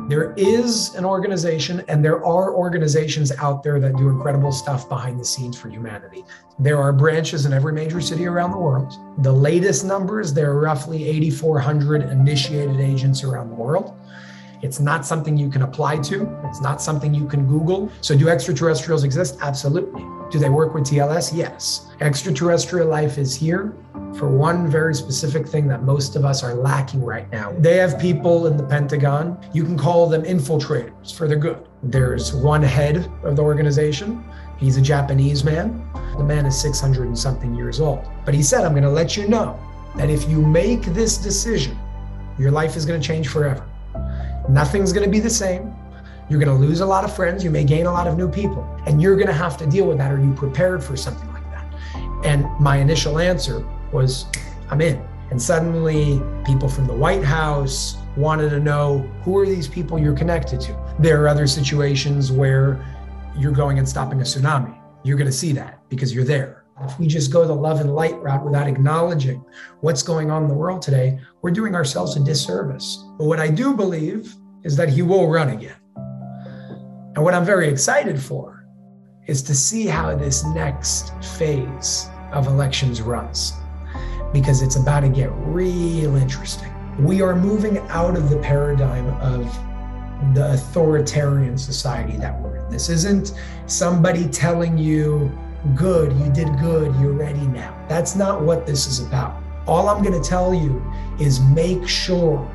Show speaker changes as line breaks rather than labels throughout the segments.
There is an organization, and there are organizations out there that do incredible stuff behind the scenes for humanity. There are branches in every major city around the world. The latest numbers, there are roughly 8,400 initiated agents around the world. It's not something you can apply to. It's not something you can Google. So do extraterrestrials exist? Absolutely. Do they work with TLS? Yes. Extraterrestrial life is here for one very specific thing that most of us are lacking right now. They have people in the Pentagon. You can call them infiltrators for the good. There's one head of the organization. He's a Japanese man. The man is 600 and something years old. But he said, I'm going to let you know that if you make this decision, your life is going to change forever. Nothing's going to be the same. You're going to lose a lot of friends. You may gain a lot of new people, and you're going to have to deal with that. Are you prepared for something like that? And my initial answer was, I'm in. And suddenly people from the White House wanted to know, who are these people you're connected to? There are other situations where you're going and stopping a tsunami. You're going to see that because you're there. If we just go the love and light route without acknowledging what's going on in the world today, we're doing ourselves a disservice. But what I do believe is that he will run again. And what I'm very excited for is to see how this next phase of elections runs, because it's about to get real interesting. We are moving out of the paradigm of the authoritarian society that we're in. This isn't somebody telling you, good, you did good, you're ready now. That's not what this is about. All I'm going to tell you is make sure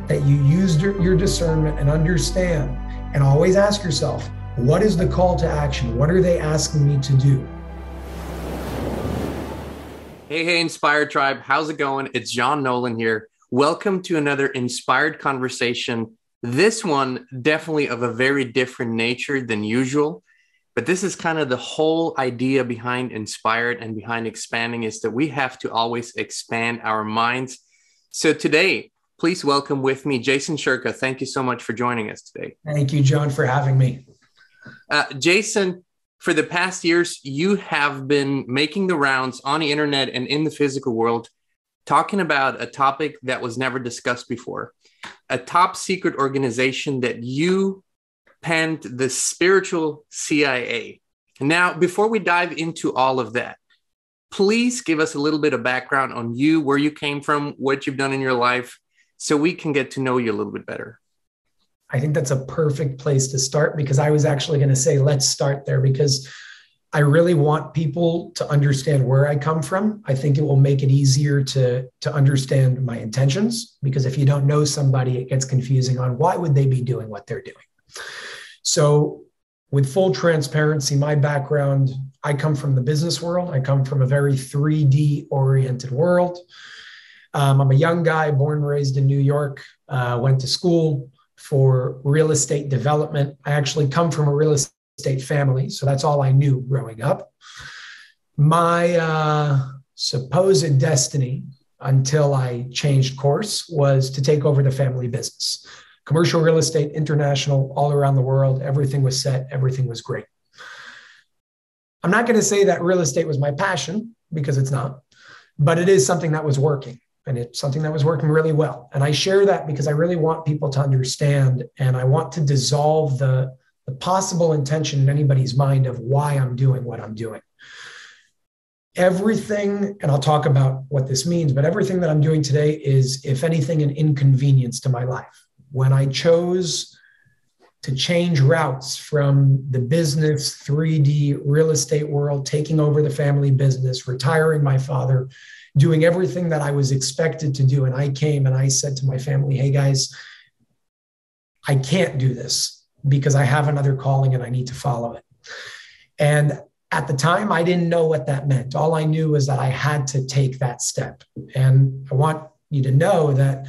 that you use your discernment and understand, and always ask yourself, what is the call to action? What are they asking me to do?
Hey, Inspired Tribe. How's it going? It's Jean Nolan here. Welcome to another inspired conversation. This one definitely of a very different nature than usual. But this is kind of the whole idea behind Inspired and behind expanding, is that we have to always expand our minds. So today, please welcome with me, Jason Shurka. Thank you so much for joining us today.
Thank you, John, for having me.
Jason, for the past years, you have been making the rounds on the internet and in the physical world, talking about a topic that was never discussed before, a top secret organization that you penned, the spiritual CIA. Now, before we dive into all of that, please give us a little bit of background on you, where you came from, what you've done in your life, so we can get to know you a little bit better.
I think that's a perfect place to start, because I was actually going to say, let's start there, because I really want people to understand where I come from. I think it will make it easier to understand my intentions, because if you don't know somebody, it gets confusing on why would they be doing what they're doing. So with full transparency, my background, I come from the business world. I come from a very 3D oriented world. I'm a young guy, born and raised in New York, went to school for real estate development. I actually come from a real estate family, so that's all I knew growing up. My supposed destiny, until I changed course, was to take over the family business. Commercial real estate, international, all around the world. Everything was set. Everything was great. I'm not going to say that real estate was my passion, because it's not, but it is something that was working, and it's something that was working really well. And I share that because I really want people to understand, and I want to dissolve the possible intention in anybody's mind of why I'm doing what I'm doing. Everything, and I'll talk about what this means, but everything that I'm doing today is, if anything, an inconvenience to my life. When I chose to change routes from the business 3D real estate world, taking over the family business, retiring my father, doing everything that I was expected to do. And I came and I said to my family, hey guys, I can't do this because I have another calling and I need to follow it. And at the time, I didn't know what that meant. All I knew was that I had to take that step. And I want you to know that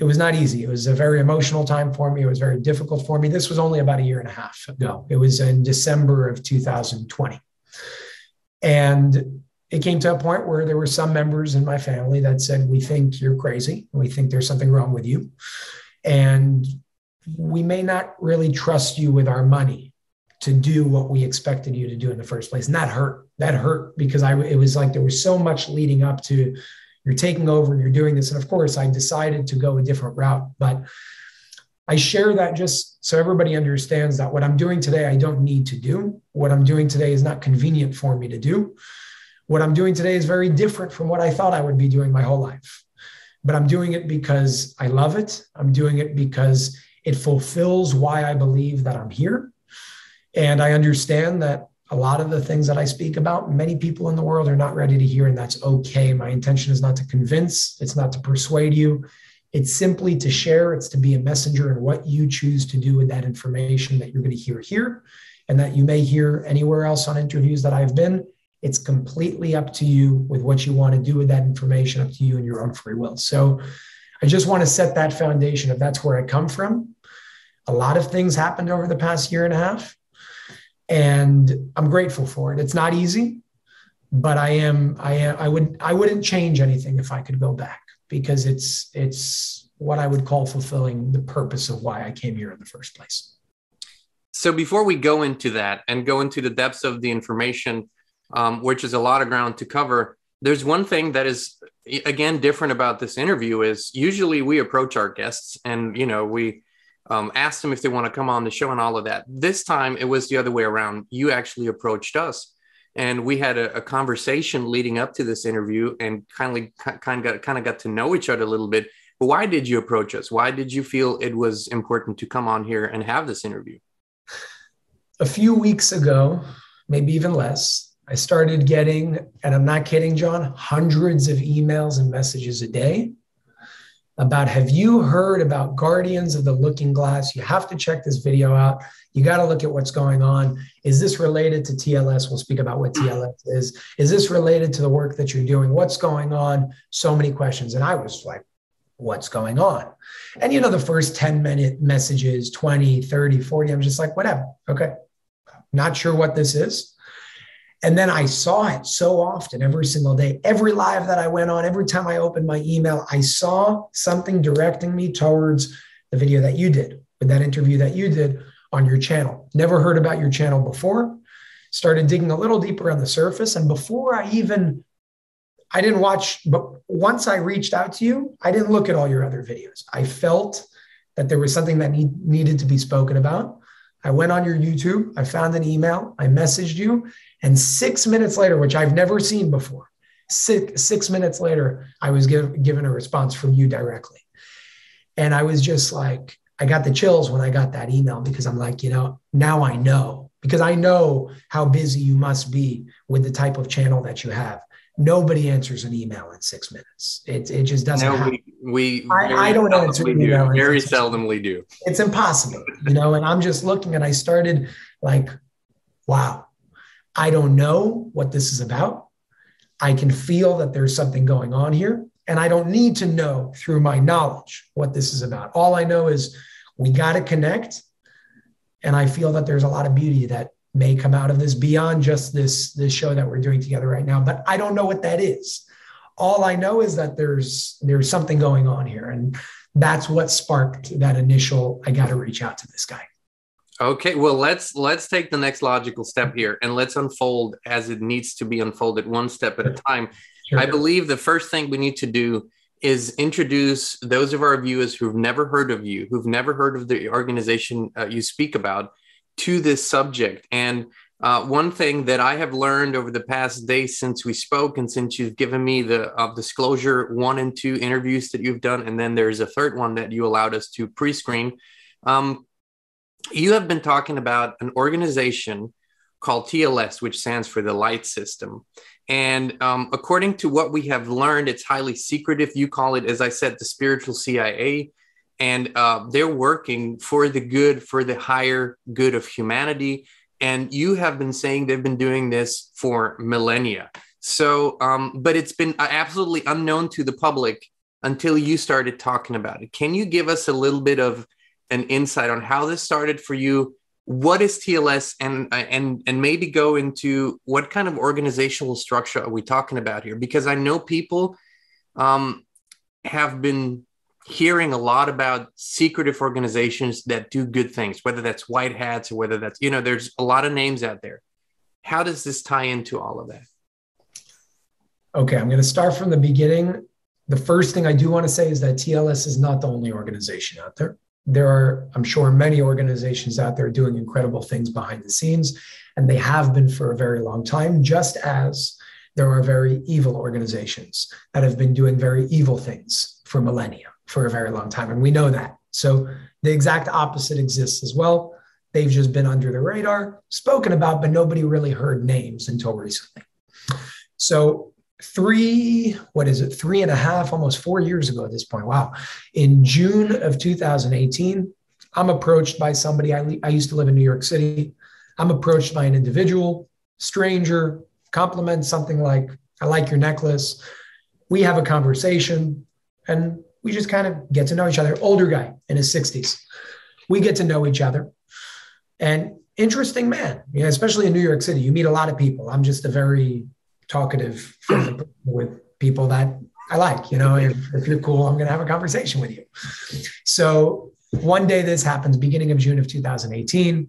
it was not easy. It was a very emotional time for me. It was very difficult for me. This was only about 1.5 years ago. It was in December of 2020. And it came to a point where there were some members in my family that said, we think you're crazy. We think there's something wrong with you. And we may not really trust you with our money to do what we expected you to do in the first place. And that hurt. That hurt because it was like there was so much leading up to, you're taking over, you're doing this. And of course, I decided to go a different route. But I share that just so everybody understands that what I'm doing today, I don't need to do. What I'm doing today is not convenient for me to do. What I'm doing today is very different from what I thought I would be doing my whole life. But I'm doing it because I love it. I'm doing it because it fulfills why I believe that I'm here. And I understand that a lot of the things that I speak about, many people in the world are not ready to hear, and that's okay. My intention is not to convince, it's not to persuade you. It's simply to share, it's to be a messenger in what you choose to do with that information that you're going to hear here and that you may hear anywhere else on interviews that I've been. It's completely up to you with what you want to do with that information, up to you and your own free will. So I just want to set that foundation of that's where I come from. A lot of things happened over the past year and a half, and I'm grateful for it. It's not easy, but I wouldn't change anything if I could go back, because it's what I would call fulfilling the purpose of why I came here in the first place.
So before we go into that and go into the depths of the information, which is a lot of ground to cover, there's one thing that is, again, different about this interview is usually we approach our guests and, we ask them if they want to come on the show and all of that. This time it was the other way around. You actually approached us and we had a conversation leading up to this interview and kind of got to know each other a little bit. But why did you approach us? Why did you feel it was important to come on here and have this interview?
A few weeks ago, maybe even less, I started getting, and I'm not kidding, John, hundreds of emails and messages a day about, have you heard about Guardians of the Looking Glass? You have to check this video out. You got to look at what's going on. Is this related to TLS? We'll speak about what TLS is. Is this related to the work that you're doing? What's going on? So many questions. And I was like, what's going on? And the first 10-minute messages, 20, 30, 40, I'm just like, whatever. Okay. Not sure what this is. And then I saw it so often, every single day, every live that I went on, every time I opened my email, I saw something directing me towards the video that you did, with that interview that you did on your channel. Never heard about your channel before, started digging a little deeper on the surface. And before I didn't watch, but once I reached out to you, I didn't look at all your other videos. I felt that there was something that needed to be spoken about. I went on your YouTube, I found an email, I messaged you, and 6 minutes later, which I've never seen before, six minutes later, I was given a response from you directly. And I was just like, I got the chills when I got that email, because I'm like, now I know, because I know how busy you must be with the type of channel that you have. Nobody answers an email in 6 minutes. It just doesn't happen. I don't answer an email.
Very seldomly do.
It's impossible, and I'm just looking, and I started like, wow, I don't know what this is about. I can feel that there's something going on here, and I don't need to know through my knowledge what this is about. All I know is we got to connect, and I feel that there's a lot of beauty that may come out of this beyond just this show that we're doing together right now, but I don't know what that is. All I know is that there's something going on here, and that's what sparked that initial, I got to reach out to this guy.
Okay, well, let's take the next logical step here, and let's unfold as it needs to be unfolded, one step at a time. Sure. I believe the first thing we need to do is introduce those of our viewers who've never heard of you, who've never heard of the organization you speak about, to this subject. And one thing that I have learned over the past days since we spoke, and since you've given me the disclosure 1 and 2 interviews that you've done, and then there's a third one that you allowed us to pre-screen, you have been talking about an organization called TLS, which stands for the Light System. And according to what we have learned, it's highly secretive. You call it, as I said, the spiritual CIA. And they're working for the good, for the higher good of humanity. And you have been saying they've been doing this for millennia. So, but it's been absolutely unknown to the public until you started talking about it. Can you give us a little bit of an insight on how this started for you? What is TLS, and maybe go into what kind of organizational structure are we talking about here? Because I know people have been hearing a lot about secretive organizations that do good things, whether that's white hats or whether that's, there's a lot of names out there. How does this tie into all of that?
Okay, I'm going to start from the beginning. The first thing I do want to say is that TLS is not the only organization out there. there are, I'm sure, many organizations out there doing incredible things behind the scenes, and they have been for a very long time, just as there are very evil organizations that have been doing very evil things for millennia, for a very long time. And we know that. So the exact opposite exists as well. They've just been under the radar, spoken about, but nobody really heard names until recently. So 3.5, almost 4 years ago at this point. Wow. In June of 2018, I'm approached by somebody. I used to live in New York City. I'm approached by an individual, stranger, compliments something like, I like your necklace. We have a conversation and we just kind of get to know each other. Older guy in his 60s. We get to know each other. And interesting man, especially in New York City, you meet a lot of people. I'm just a very talkative, friendly person with people that I like. If you're cool, I'm going to have a conversation with you. So one day this happens, beginning of June of 2018.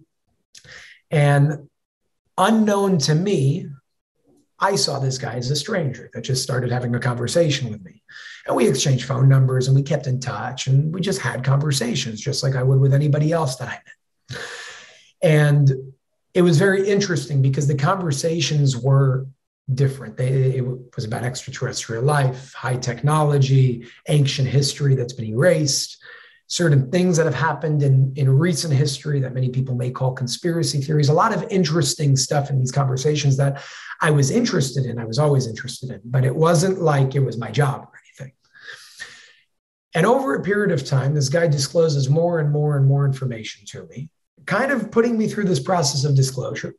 And unknown to me, I saw this guy as a stranger that just started having a conversation with me. And we exchanged phone numbers and we kept in touch and we just had conversations just like I would with anybody else that I met. And it was very interesting because the conversations were different. It was about extraterrestrial life, high technology, ancient history that's been erased, certain things that have happened in recent history that many people may call conspiracy theories, a lot of interesting stuff in these conversations that I was interested in. I was always interested in, but it wasn't like it was my job or anything. And over a period of time, this guy discloses more and more and more information to me, kind of putting me through this process of disclosure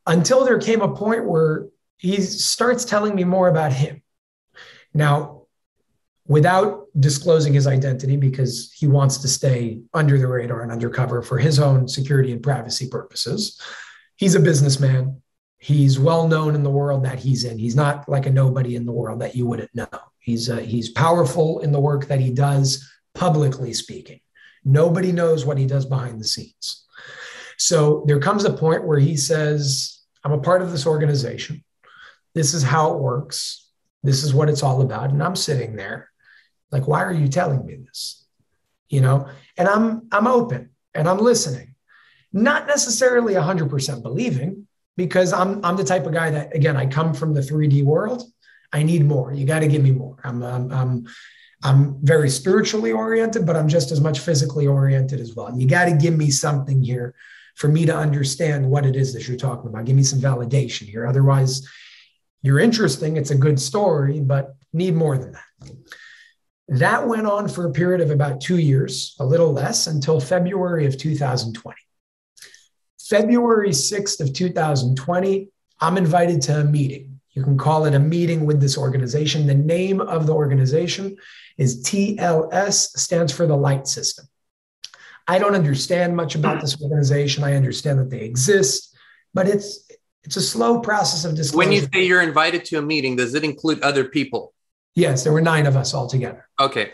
until there came a point where he starts telling me more about him. Now, without disclosing his identity because he wants to stay under the radar and undercover for his own security and privacy purposes. He's a businessman. He's well known in the world that he's in. He's not like a nobody in the world that you wouldn't know. He's powerful in the work that he does, publicly speaking. Nobody knows what he does behind the scenes. So there comes a point where he says, I'm a part of this organization. This is how it works. This is what it's all about. And I'm sitting there like, why are you telling me this? And I'm open and I'm listening, not necessarily 100% believing, because I'm the type of guy that, again, I come from the 3D world. I need more. You got to give me more. I'm very spiritually oriented, but I'm just as much physically oriented as well. And you got to give me something here for me to understand what it is that you're talking about. Give me some validation here. Otherwise, you're interesting. It's a good story, but need more than that. That went on for a period of about 2 years, a little less, until February of 2020. February 6th of 2020, I'm invited to a meeting. You can call it a meeting with this organization. The name of the organization is TLS, stands for the Light System. I don't understand much about this organization. I understand that they exist, but it's a slow process of disclosure.
When you say you're invited to a meeting, does it include other people?
Yes, there were 9 of us all together.
Okay.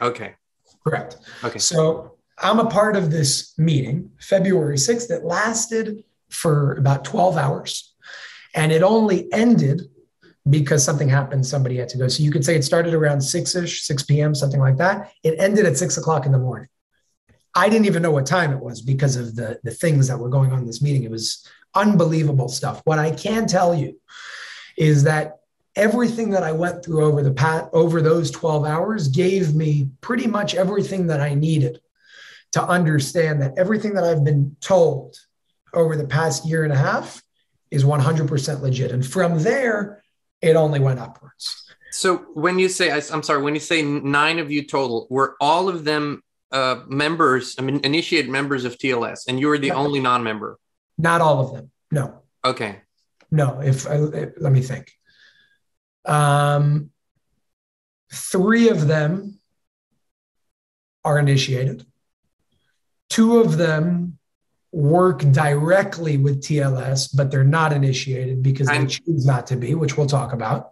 Correct.
Okay.
So I'm a part of this meeting, February 6th, that lasted for about 12 hours. And it only ended because something happened, somebody had to go. So you could say it started around 6-ish, 6 p.m., something like that. It ended at 6 o'clock in the morning. I didn't even know what time it was because of the things that were going on in this meeting. It was unbelievable stuff. What I can tell you is that everything that I went through over those 12 hours gave me pretty much everything that I needed to understand that everything that I've been told over the past year and a half is 100% legit. And from there, it only went upwards.
So when you say, I'm sorry, when you say 9 of you total, were all of them initiated members of TLS, and you were the only non-member?
Not all of them. No.
Okay.
No. Let me think. 3 of them are initiated. 2 of them work directly with TLS, but they're not initiated because they choose not to be, which we'll talk about,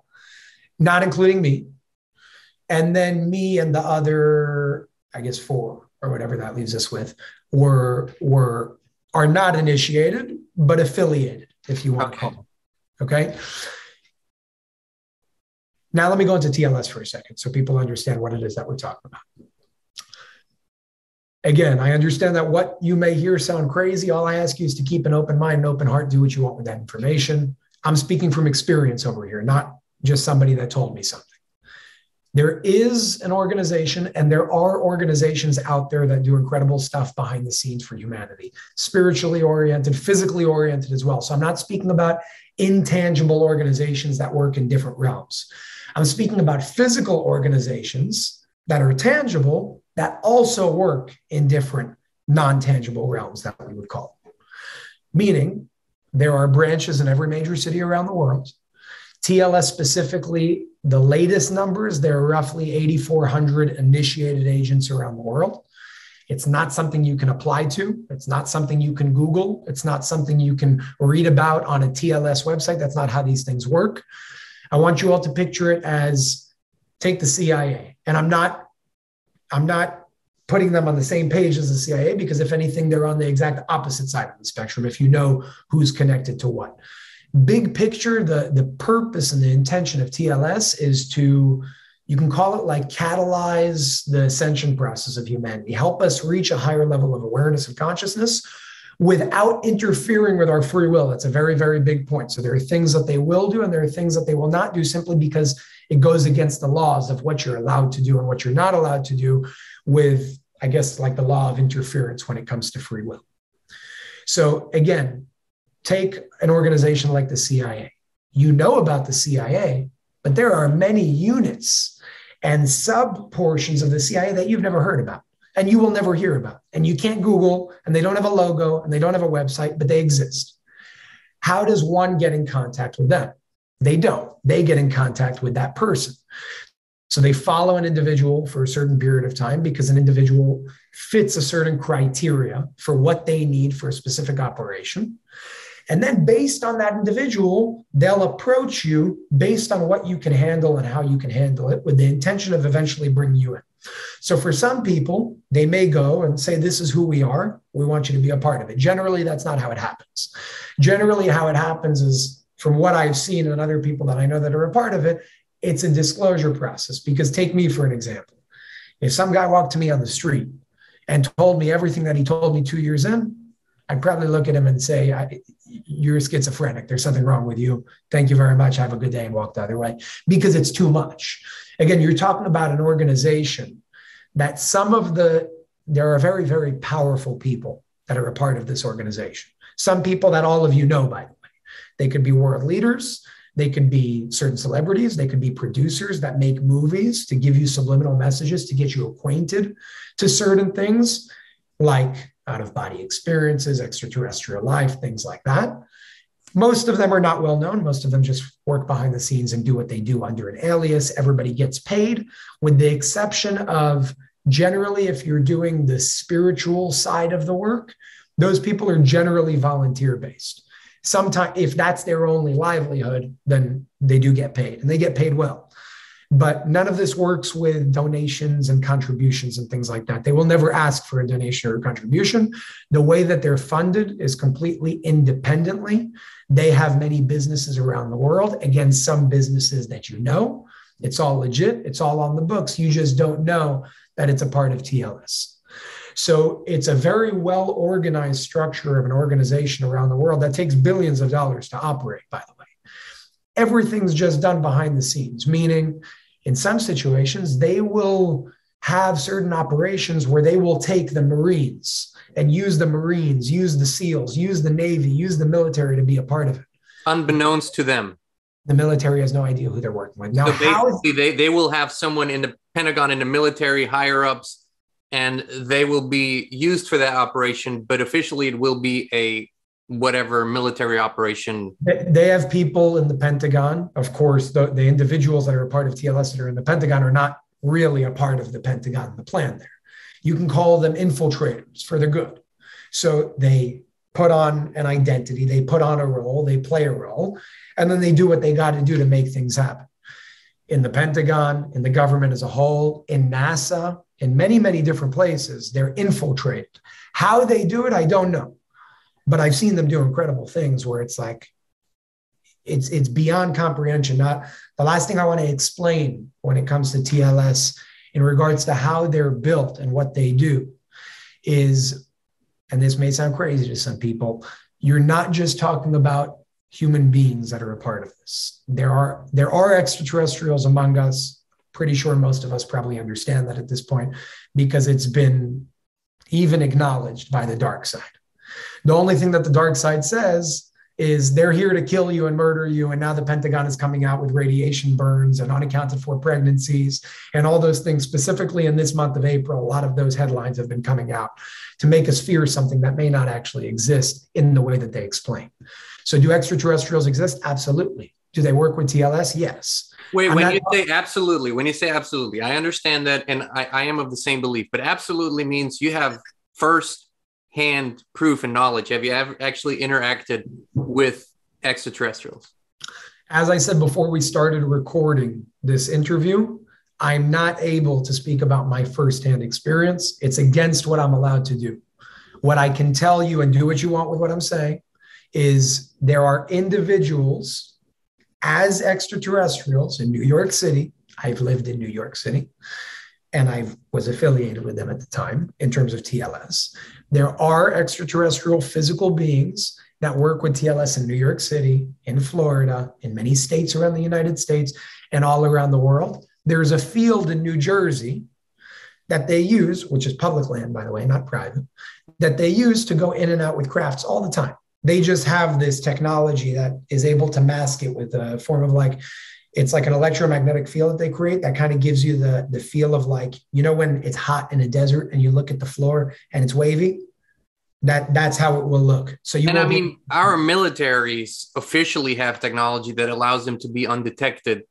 not including me. And then me and the other, I guess 4 or whatever that leaves us with, are not initiated, but affiliated, if you want to call them. Okay. Now let me go into TLS for a second so people understand what it is that we're talking about. Again, I understand that what you may hear sound crazy. All I ask you is to keep an open mind, an open heart, do what you want with that information. I'm speaking from experience over here, not just somebody that told me something. There is an organization, and there are organizations out there that do incredible stuff behind the scenes for humanity, spiritually oriented, physically oriented as well. So I'm not speaking about intangible organizations that work in different realms. I'm speaking about physical organizations that are tangible that also work in different non-tangible realms that we would call. Meaning, there are branches in every major city around the world. TLS specifically, the latest numbers, there are roughly 8,400 initiated agents around the world. It's not something you can apply to. It's not something you can Google. It's not something you can read about on a TLS website. That's not how these things work. I want you all to picture it as, take the CIA. And I'm not putting them on the same page as the CIA, because if anything, they're on the exact opposite side of the spectrum, if you know who's connected to what. Big picture, the purpose and the intention of TLS is to, you can call it like catalyze the ascension process of humanity, help us reach a higher level of awareness and consciousness without interfering with our free will. That's a very, very big point. So there are things that they will do and there are things that they will not do, simply because it goes against the laws of what you're allowed to do and what you're not allowed to do, with, I guess, like the law of interference when it comes to free will. So again, take an organization like the CIA. You know about the CIA, but there are many units and sub portions of the CIA that you've never heard about and you will never hear about. And you can't Google, and they don't have a logo and they don't have a website, but they exist. How does one get in contact with them? They don't. They get in contact with that person. So they follow an individual for a certain period of time because an individual fits a certain criteria for what they need for a specific operation. And then based on that individual, they'll approach you based on what you can handle and how you can handle it, with the intention of eventually bringing you in. So for some people, they may go and say, this is who we are. We want you to be a part of it. Generally, that's not how it happens. Generally, how it happens is, from what I've seen and other people that I know that are a part of it, it's a disclosure process. Because take me for an example. If some guy walked to me on the street and told me everything that he told me 2 years in, I'd probably look at him and say, you're schizophrenic. There's something wrong with you. Thank you very much. Have a good day, and walk the other way, because it's too much. Again, you're talking about an organization that there are very, very powerful people that are a part of this organization. Some people that all of you know, by the way. They could be world leaders. They could be certain celebrities. They could be producers that make movies to give you subliminal messages to get you acquainted to certain things, like out-of-body experiences, extraterrestrial life, things like that. Most of them are not well known. Most of them just work behind the scenes and do what they do under an alias. Everybody gets paid, with the exception of, generally, if you're doing the spiritual side of the work, those people are generally volunteer-based. Sometimes, if that's their only livelihood, then they do get paid, and they get paid well. But none of this works with donations and contributions and things like that. They will never ask for a donation or a contribution. The way that they're funded is completely independently. They have many businesses around the world. Again, some businesses that you know, it's all legit. It's all on the books. You just don't know that it's a part of TLS. So it's a very well-organized structure of an organization around the world that takes billions of dollars to operate, by the way. Everything's just done behind the scenes, meaning in some situations, they will have certain operations where they will take the Marines and use the Marines, use the SEALs, use the Navy, use the military to be a part of it.
Unbeknownst to them.
The military has no idea who they're working with. Now,
so basically, they will have someone in the Pentagon, in the military, higher ups, and they will be used for that operation, but officially it will be a whatever military operation.
They have people in the Pentagon. Of course, the individuals that are a part of TLS that are in the Pentagon are not really a part of the Pentagon, the plan there. You can call them infiltrators for the good. So they put on an identity, they put on a role, they play a role, and then they do what they got to do to make things happen. In the Pentagon, in the government as a whole, in NASA, in many, many different places, they're infiltrated. How they do it, I don't know. But I've seen them do incredible things where it's like, it's beyond comprehension. Not the last thing I want to explain when it comes to TLS in regards to how they're built and what they do is, and this may sound crazy to some people, you're not just talking about human beings that are a part of this. There are extraterrestrials among us. Pretty sure most of us probably understand that at this point, because it's been even acknowledged by the dark side. The only thing that the dark side says is they're here to kill you and murder you. And now the Pentagon is coming out with radiation burns and unaccounted for pregnancies and all those things. Specifically in this month of April, a lot of those headlines have been coming out to make us fear something that may not actually exist in the way that they explain. So do extraterrestrials exist? Absolutely. Do they work with TLS? Yes.
Wait, when you say absolutely, I understand that, and I am of the same belief, but absolutely means you have first-hand proof and knowledge. Have you ever actually interacted with extraterrestrials?
As I said before we started recording this interview, I'm not able to speak about my first-hand experience. It's against what I'm allowed to do. What I can tell you, and do what you want with what I'm saying, is there are individuals as extraterrestrials in New York City. I've lived in New York City, and I was affiliated with them at the time in terms of TLS. There are extraterrestrial physical beings that work with TLS in New York City, in Florida, in many states around the United States, and all around the world. There's a field in New Jersey that they use, which is public land, by the way, not private, that they use to go in and out with crafts all the time. They just have this technology that is able to mask it with a form of it's like an electromagnetic field that they create that kind of gives you the feel of when it's hot in a desert and you look at the floor and it's wavy, that's how it will look. So
our militaries officially have technology that allows them to be undetected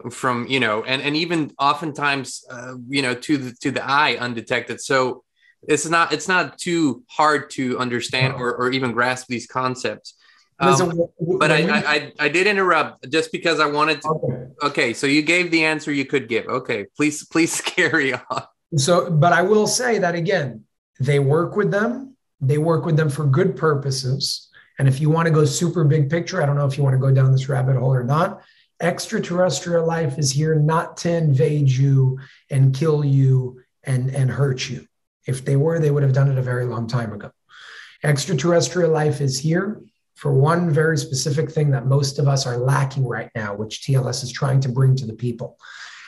from, and even oftentimes, to the eye undetected. So it's not too hard to understand or even grasp these concepts. But I did interrupt just because I wanted to. Okay, so you gave the answer you could give. Okay, please carry on.
So, but I will say that again, they work with them. They work with them for good purposes. And if you want to go super big picture, I don't know if you want to go down this rabbit hole or not. Extraterrestrial life is here not to invade you and kill you and hurt you. If they were, they would have done it a very long time ago. Extraterrestrial life is here for one very specific thing that most of us are lacking right now, which TLS is trying to bring to the people.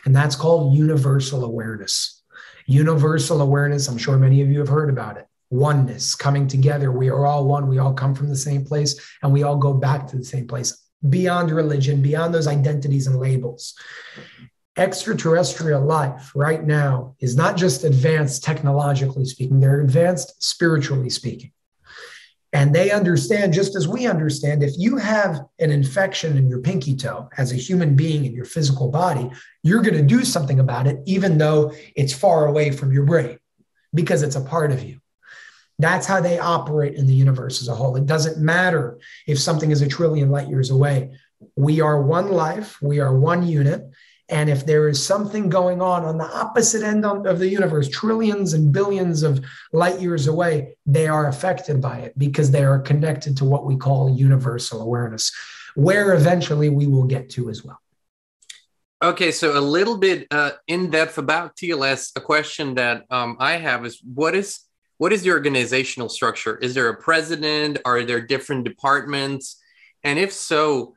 And that's called universal awareness. Universal awareness, I'm sure many of you have heard about it. Oneness, coming together. We are all one. We all come from the same place, and we all go back to the same place, beyond religion, beyond those identities and labels. Extraterrestrial life right now is not just advanced technologically speaking, they're advanced spiritually speaking. And they understand, just as we understand, if you have an infection in your pinky toe as a human being in your physical body, you're going to do something about it, even though it's far away from your brain, because it's a part of you. That's how they operate in the universe as a whole. It doesn't matter if something is 1 trillion light years away. We are one life. We are one unit. And if there is something going on the opposite end of the universe, trillions and billions of light years away, they are affected by it because they are connected to what we call universal awareness, where eventually we will get to as well.
Okay, so a little bit in depth about TLS. A question that I have is, what is the organizational structure? Is there a president? Are there different departments? And if so,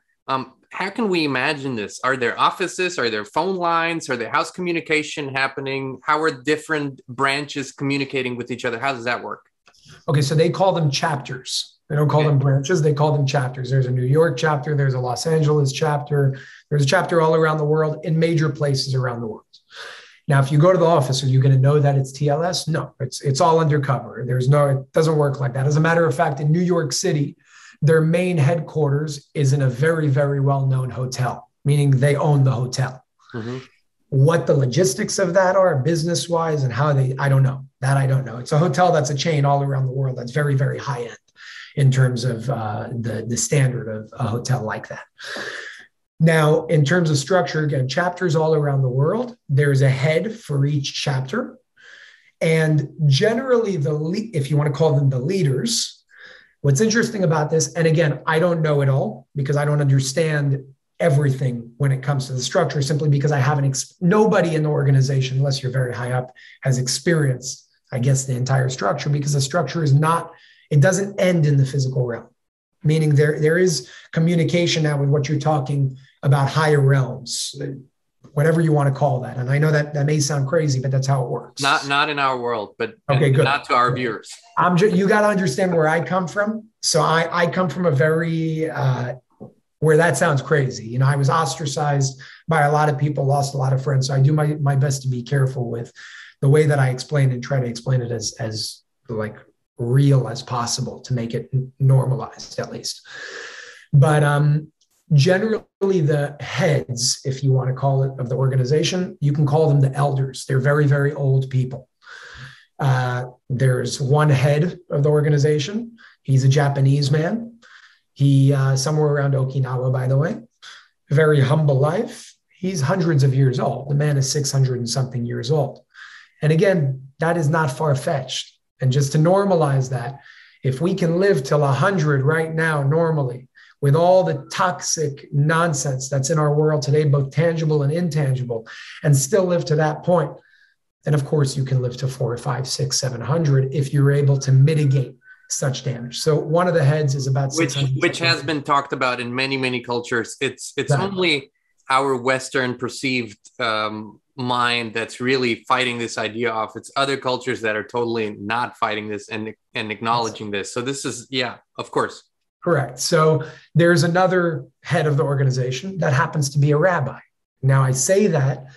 how can we imagine this? Are there offices? Are there phone lines? Are there house communication happening? How are different branches communicating with each other? How does that work?
Okay, so they call them chapters. They don't call them branches. They call them chapters. There's a New York chapter. There's a Los Angeles chapter. There's a chapter all around the world in major places around the world. Now, if you go to the office, are you going to know that it's TLS? No, it's all undercover. It doesn't work like that. As a matter of fact, in New York City, their main headquarters is in a very, very well-known hotel, meaning they own the hotel. Mm-hmm. What the logistics of that are business-wise and how I don't know. That I don't know. It's a hotel that's a chain all around the world that's very, very high-end in terms of the standard of a hotel like that. Now, in terms of structure, again, chapters all around the world, there's a head for each chapter. And generally, if you want to call them the leaders, what's interesting about this, and again, I don't know it all because I don't understand everything when it comes to the structure, simply because I haven't, nobody in the organization, unless you're very high up, has experienced I guess, the entire structure, because the structure is not, it doesn't end in the physical realm, meaning there is communication now with what you're talking about, higher realms, whatever you want to call that. And I know that may sound crazy, but that's how it works.
Not in our world, but
okay, good.
Not to our viewers.
You got to understand where I come from. So I come from a very, where that sounds crazy. You know, I was ostracized by a lot of people, lost a lot of friends. So I do my best to be careful with the way that I explain and try to explain it as like real as possible to make it normalized at least. But generally the heads, if you want to call it, of the organization, you can call them the elders. They're very, very old people. There's one head of the organization. He's a Japanese man. He somewhere around Okinawa, by the way. Very humble life. He's hundreds of years old. The man is 600 and something years old. And again, that is not far-fetched. And just to normalize that, if we can live till 100 right now normally, with all the toxic nonsense that's in our world today, both tangible and intangible, and still live to that point, then of course you can live to 400, 500, 600, 700 if you're able to mitigate such damage. So one of the heads is about 600.
Which has been talked about in many, many cultures. It's
Exactly.
only our Western perceived mind that's really fighting this idea off. It's other cultures that are totally not fighting this and acknowledging this. So this is, yeah, of course.
Correct. So there's another head of the organization that happens to be a rabbi. Now I say that,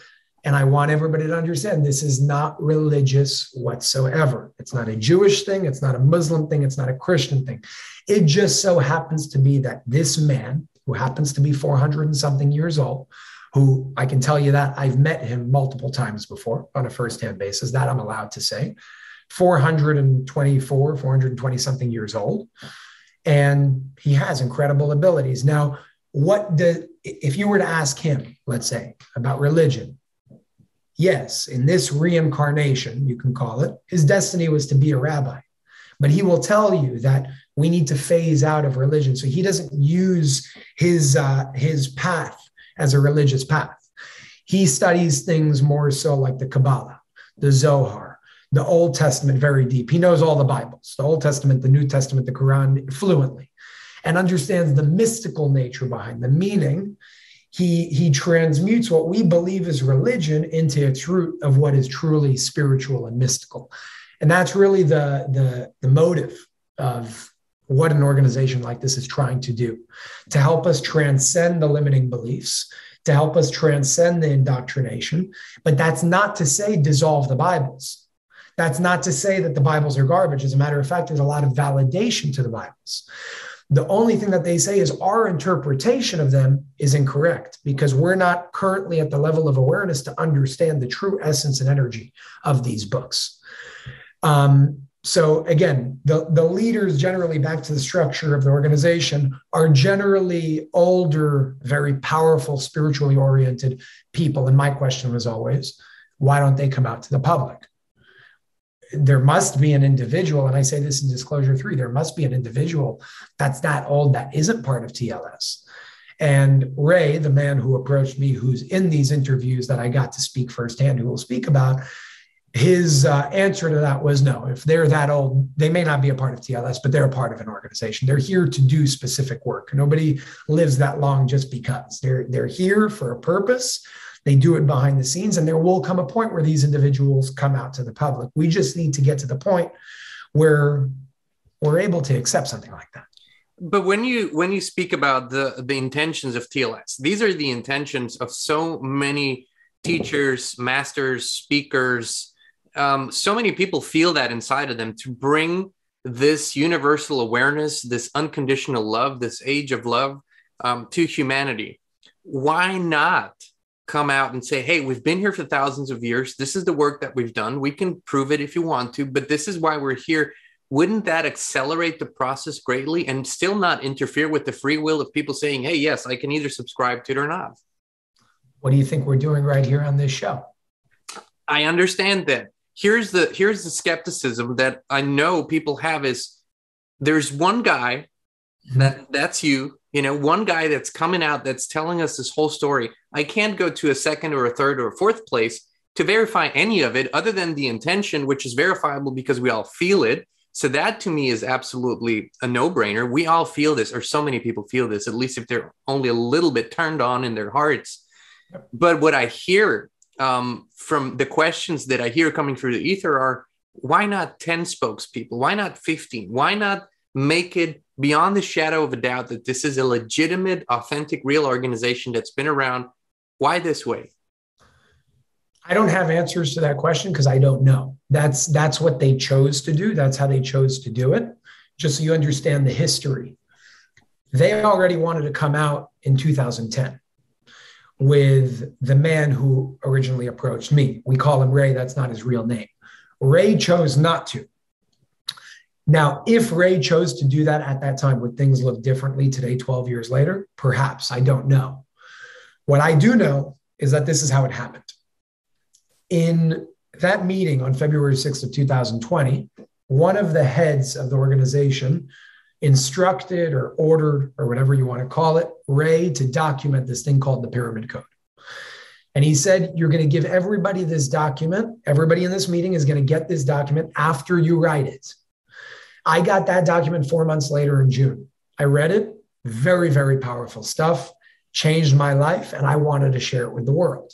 and I want everybody to understand this is not religious whatsoever. It's not a Jewish thing. It's not a Muslim thing. It's not a Christian thing. It just so happens to be that this man, who happens to be 400 and something years old, who I can tell you that I've met him multiple times before on a firsthand basis, that I'm allowed to say, 420 something years old. And he has incredible abilities. Now, if you were to ask him, let's say, about religion, yes, in this reincarnation, you can call it, his destiny was to be a rabbi. But he will tell you that we need to phase out of religion. So he doesn't use his path as a religious path. He studies things more so like the Kabbalah, the Zohar, the Old Testament very deep. He knows all the Bibles, the Old Testament, the New Testament, the Quran fluently, and understands the mystical nature behind the meaning. He transmutes what we believe is religion into its root of what is truly spiritual and mystical. And that's really the motive of what an organization like this is trying to do, to help us transcend the limiting beliefs, to help us transcend the indoctrination. But that's not to say dissolve the Bibles. That's not to say that the Bibles are garbage. As a matter of fact, there's a lot of validation to the Bibles. The only thing that they say is our interpretation of them is incorrect because we're not currently at the level of awareness to understand the true essence and energy of these books. So again, the leaders, generally, back to the structure of the organization, are generally older, very powerful, spiritually oriented people. And my question was always, why don't they come out to the public? There must be an individual, and I say this in Disclosure 3, there must be an individual that's that old that isn't part of TLS. And Ray, the man who approached me, who's in these interviews that I got to speak firsthand, who will speak about, his answer to that was no. If they're that old, they may not be a part of TLS, but they're a part of an organization. They're here to do specific work. Nobody lives that long just because. They're here for a purpose. They do it behind the scenes, and there will come a point where these individuals come out to the public. We just need to get to the point where we're able to accept something like that.
But when you speak about the intentions of TLS, these are the intentions of so many teachers, masters, speakers. So many people feel that inside of them to bring this universal awareness, this unconditional love, this age of love to humanity. Why not come out and say, hey, we've been here for thousands of years. This is the work that we've done. We can prove it if you want to, but this is why we're here. Wouldn't that accelerate the process greatly and still not interfere with the free will of people saying, hey, yes, I can either subscribe to it or not?
What do you think we're doing right here on this show?
I understand that. Here's the skepticism that I know people have is there's one guy that's you, one guy that's coming out that's telling us this whole story. I can't go to a second or a third or a fourth place to verify any of it other than the intention, which is verifiable because we all feel it. So that to me is absolutely a no-brainer. We all feel this, or so many people feel this, at least if they're only a little bit turned on in their hearts. But what I hear from the questions that I hear coming through the ether are, why not 10 spokespeople? Why not 15? Why not make it beyond the shadow of a doubt that this is a legitimate, authentic, real organization that's been around? Why this way?
I don't have answers to that question because I don't know. That's what they chose to do. That's how they chose to do it. Just so you understand the history. They already wanted to come out in 2010 with the man who originally approached me. We call him Ray. That's not his real name. Ray chose not to. Now, if Ray chose to do that at that time, would things look differently today, 12 years later? Perhaps. I don't know. What I do know is that this is how it happened. In that meeting on February 6th of 2020, one of the heads of the organization instructed or ordered, or whatever you want to call it, Ray to document this thing called the Pyramid Code. And he said, you're going to give everybody this document. Everybody in this meeting is going to get this document after you write it. I got that document 4 months later in June. I read it. Very, very powerful stuff. Changed my life, and I wanted to share it with the world.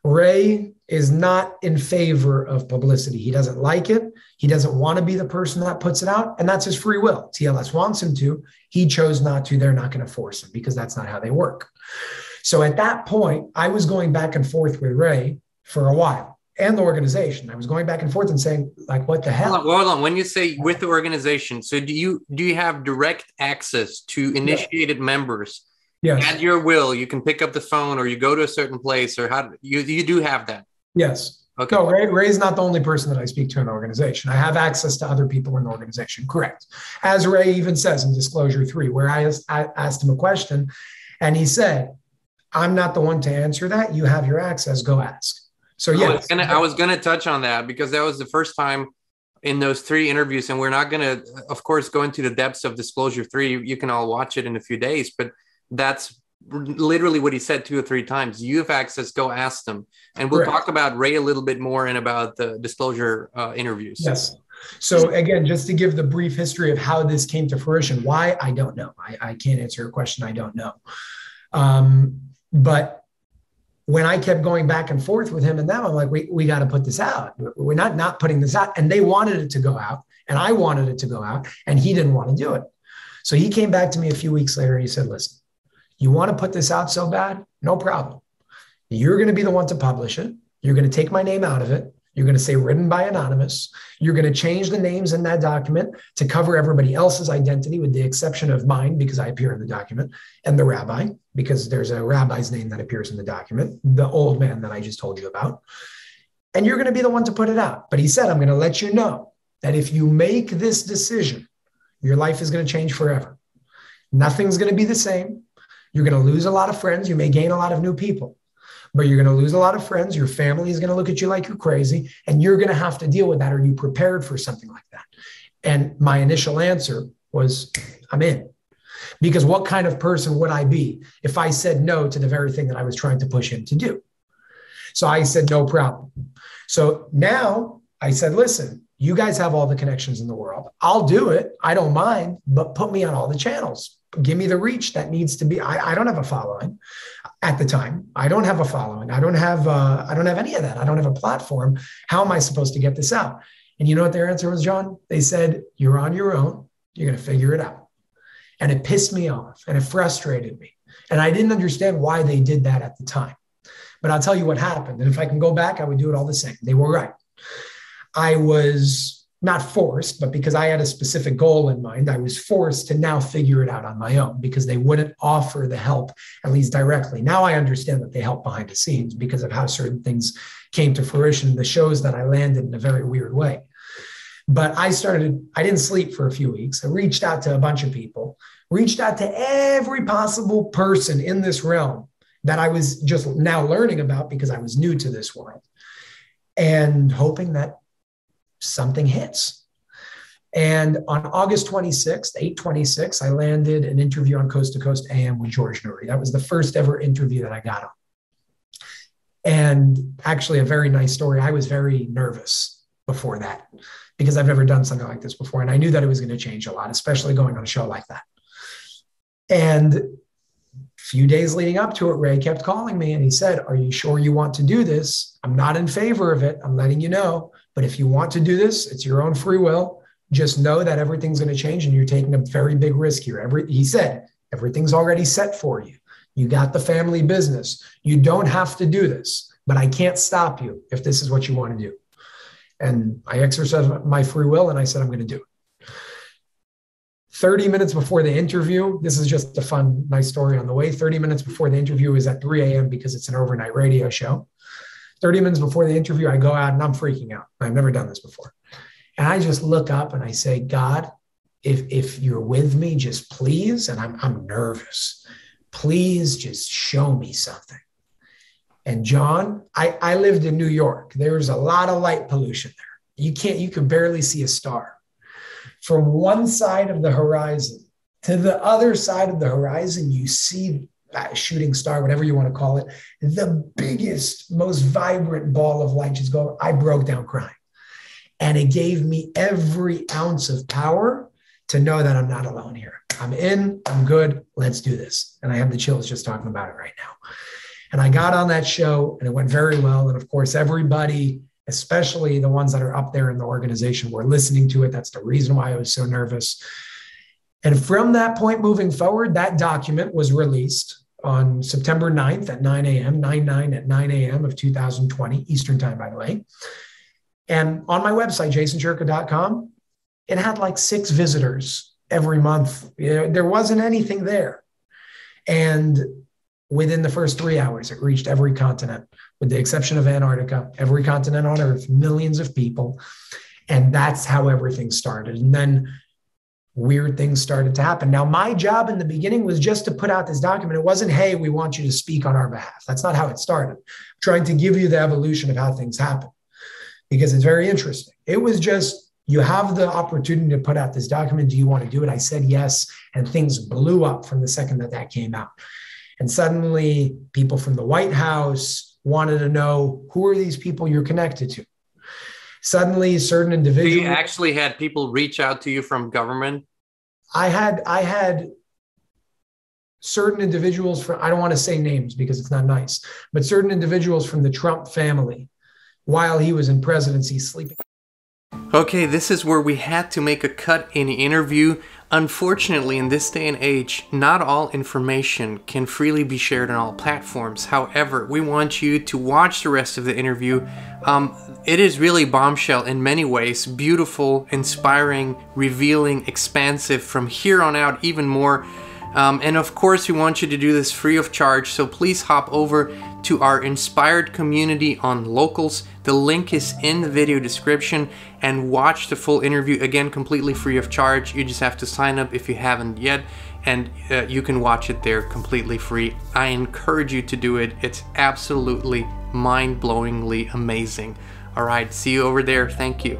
Ray is not in favor of publicity. He doesn't like it. He doesn't want to be the person that puts it out, and that's his free will. TLS wants him to. He chose not to. They're not going to force him because that's not how they work. So at that point, I was going back and forth with Ray for a while and the organization. I was going back and forth and saying, like, what the hell?
Hold on. When you say with the organization, so do you have direct access to initiated members?
Yes.
At your will, you can pick up the phone, or you go to a certain place, or how you do have that?
Yes.
Okay.
No, Ray's not the only person that I speak to in the organization. I have access to other people in the organization. Correct. As Ray even says in Disclosure 3, where I asked him a question, and he said, I'm not the one to answer that. You have your access. Go ask. So yes.
I was gonna touch on that because that was the first time in those 3 interviews, and we're not gonna, of course, go into the depths of Disclosure 3. You can all watch it in a few days, but that's literally what he said 2 or 3 times. You have access, go ask them. And we'll talk about Ray a little bit more and about the Disclosure interviews.
Yes. So again, just to give the brief history of how this came to fruition, why, I don't know. I can't answer your question. I don't know. But when I kept going back and forth with him and them, I'm like, we got to put this out. We're not putting this out. And they wanted it to go out, and I wanted it to go out, and he didn't want to do it. So he came back to me a few weeks later and he said, listen, you want to put this out so bad? No problem. You're going to be the one to publish it. You're going to take my name out of it. You're going to say written by anonymous. You're going to change the names in that document to cover everybody else's identity with the exception of mine, because I appear in the document, and the rabbi, because there's a rabbi's name that appears in the document, the old man that I just told you about. And you're going to be the one to put it out. But he said, I'm going to let you know that if you make this decision, your life is going to change forever. Nothing's going to be the same. You're going to lose a lot of friends. You may gain a lot of new people, but you're going to lose a lot of friends. Your family is going to look at you like you're crazy, and you're going to have to deal with that. Are you prepared for something like that? And my initial answer was, I'm in. Because what kind of person would I be if I said no to the very thing that I was trying to push him to do? So I said, no problem. So now I said, listen, you guys have all the connections in the world. I'll do it. I don't mind, but put me on all the channels. Give me the reach that needs to be. I don't have a following at the time. I don't have a following. I don't have any of that. I don't have a platform. How am I supposed to get this out? And you know what their answer was, John? They said, you're on your own. You're going to figure it out. And it pissed me off and it frustrated me. And I didn't understand why they did that at the time. But I'll tell you what happened. And if I can go back, I would do it all the same. They were right. I was not forced, but because I had a specific goal in mind, I was forced to now figure it out on my own because they wouldn't offer the help, at least directly. Now I understand that they help behind the scenes because of how certain things came to fruition, the shows that I landed in a very weird way. But I didn't sleep for a few weeks. I reached out to a bunch of people, reached out to every possible person in this realm that I was just now learning about because I was new to this world, and hoping that something hits. And on August 26th, 8/26, I landed an interview on Coast to Coast AM with George Noory. That was the first ever interview that I got on. And actually, a very nice story. I was very nervous before that because I've never done something like this before. And I knew that it was going to change a lot, especially going on a show like that. And a few days leading up to it, Ray kept calling me and he said, "Are you sure you want to do this? I'm not in favor of it. I'm letting you know. But if you want to do this, it's your own free will. Just know that everything's going to change and you're taking a very big risk here." He said, "Everything's already set for you. You got the family business. You don't have to do this, but I can't stop you if this is what you want to do." And I exercised my free will and I said, "I'm going to do it." 30 minutes before the interview, this is just a fun, nice story on the way. 30 minutes before the interview is at 3 a.m. because it's an overnight radio show. 30 minutes before the interview, I go out and I'm freaking out. I've never done this before. And I just look up and I say, "God, if you're with me, just please," and I'm nervous, "please just show me something." And John, I lived in New York. There's a lot of light pollution there. You can barely see a star. From one side of the horizon to the other side of the horizon, you see a shooting star, whatever you want to call it, the biggest, most vibrant ball of light just go. I broke down crying. And it gave me every ounce of power to know that I'm not alone here. I'm in, I'm good, let's do this. And I have the chills just talking about it right now. And I got on that show and it went very well. And of course, everybody, especially the ones that are up there in the organization, were listening to it. That's the reason why I was so nervous. And from that point moving forward, that document was released on September 9th at 9 a.m., 9/9 at 9 a.m. of 2020, Eastern time, by the way. And on my website, jasonshurka.com, it had like 6 visitors every month. There wasn't anything there. And within the first 3 hours, it reached every continent, with the exception of Antarctica, every continent on Earth, millions of people. And that's how everything started. And then weird things started to happen. Now, my job in the beginning was just to put out this document. It wasn't, "Hey, we want you to speak on our behalf." That's not how it started. I'm trying to give you the evolution of how things happen, because it's very interesting. It was just, "You have the opportunity to put out this document. Do you want to do it?" I said yes. And things blew up from the second that came out. And suddenly people from the White House wanted to know, who are these people you're connected to? Suddenly certain individuals.
You actually had people reach out to you from government?
I had certain individuals from, I don't want to say names because it's not nice, but certain individuals from the Trump family, while he was in presidency, sleeping.
Okay, this is where we had to make a cut in the interview. Unfortunately, in this day and age, not all information can freely be shared on all platforms. However, we want you to watch the rest of the interview. It is really bombshell in many ways. Beautiful, inspiring, revealing, expansive. From here on out, even more. And of course, we want you to do this free of charge. So please hop over to our inspired community on Locals. The link is in the video description, and watch the full interview, again, completely free of charge. You just have to sign up if you haven't yet, and you can watch it there completely free. I encourage you to do it. It's absolutely mind-blowingly amazing. All right, see you over there. Thank you.